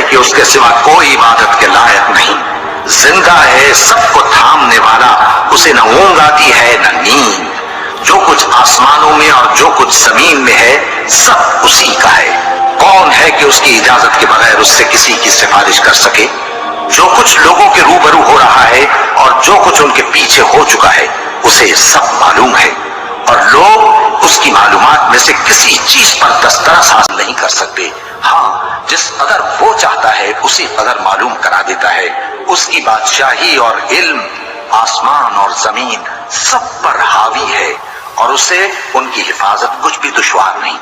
है कि उसके सिवा कोई इबादत के लायक नहीं। जिंदा है, सबको थामने वाला, उसे न ऊंग आती है न नींद। जो कुछ आसमानों में और जो कुछ जमीन में है सब उसी का है। कौन है कि उसकी इजाजत के बगैर उससे किसी की सिफारिश कर सके? जो कुछ लोगों के रूबरू हो रहा है और जो कुछ उनके पीछे हो चुका है उसे सब मालूम है, और लोग उसकी मालूमात में से किसी चीज पर दस्तरस हासिल नहीं कर सकते। हाँ, जिस कदर वो चाहता है उसी कदर मालूम करा देता है। उसकी बादशाही और इल्म आसमान और जमीन सब पर हावी है, और उसे उनकी हिफाजत कुछ भी दुश्वार नहीं।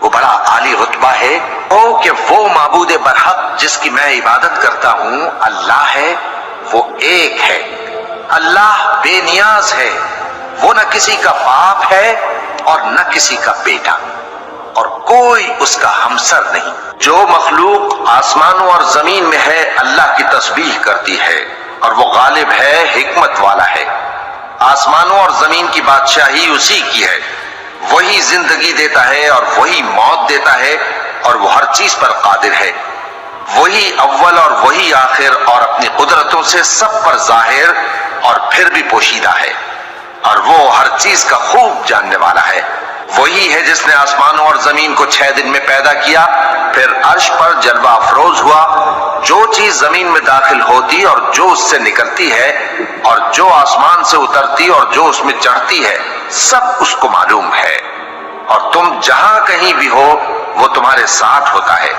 वो बड़ा आली रुतबा है। ओ कि वो माबूद बरहक जिसकी मैं इबादत करता हूँ अल्लाह है, वो एक है। अल्लाह बेनियाज है, वो न किसी का बाप है और न किसी का बेटा, और कोई उसका हमसर नहीं। जो मखलूक आसमानों और जमीन में है अल्लाह की तस्बीह करती है, और वो गालिब है, हिकमत वाला है। आसमानों और जमीन की बादशाही उसी की है। वही जिंदगी देता है और वही मौत देता है, और वो हर चीज पर कादिर है। वही अव्वल और वही आखिर, और अपनी कुदरतों से सब पर जाहिर और फिर भी पोशीदा है, और वो हर चीज का खूब जानने वाला है। वही है जिसने आसमानों और जमीन को 6 दिन में पैदा किया, फिर अर्श पर जलवा अफरोज हुआ। जो चीज जमीन में दाखिल होती और जो उससे निकलती है, और जो आसमान से उतरती और जो उसमें चढ़ती है, सब उसको मालूम है। और तुम जहां कहीं भी हो वो तुम्हारे साथ होता है,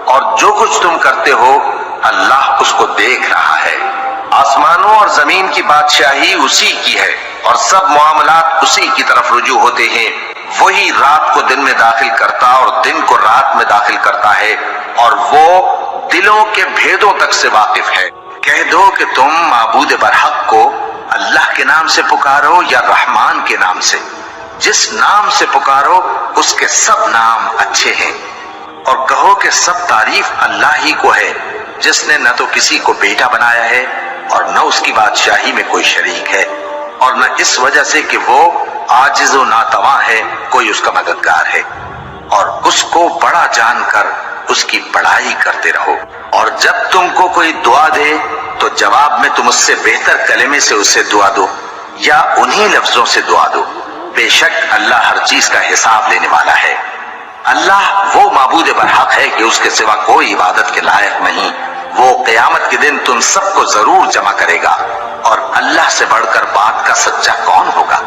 और जो कुछ तुम करते हो अल्लाह उसको देख रहा है। आसमानों और जमीन की बादशाही उसी की है, और सब मामलात उसी की तरफ रुजू होते हैं। वही रात को दिन में दाखिल करता और दिन को रात में दाखिल करता है, और वो दिलों के भेदों तक से वाकिफ है। कह दो कि तुम माबूद बरहक को अल्लाह के नाम से पुकारो या रहमान के नाम से। जिस नाम से पुकारो उसके सब नाम अच्छे हैं, और कहो कि सब तारीफ अल्लाह ही को है, जिसने न तो किसी को बेटा बनाया है और न उसकी बादशाही में कोई शरीक है, और न इस वजह से कि वो आजिज व नातवा है कोई उसका मददगार है। और उसको बड़ा जानकर उसकी बड़ाई करते रहो, और जब तुमको कोई दुआ दे तो जवाब में तुम उससे बेहतर कलमे से उसे दुआ दो, या उन्हीं लफ्जों से दुआ दो। बेशक अल्लाह हर चीज का हिसाब लेने वाला है। अल्लाह वो माबूद बरहक है कि उसके सिवा कोई इबादत के लायक नहीं। वो क़यामत के दिन तुम सबको जरूर जमा करेगा, और अल्लाह से बढ़कर बात का सच्चा कौन होगा।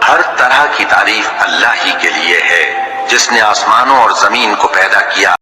हर तरह की तारीफ अल्लाह ही के लिए है, जिसने आसमानों और जमीन को पैदा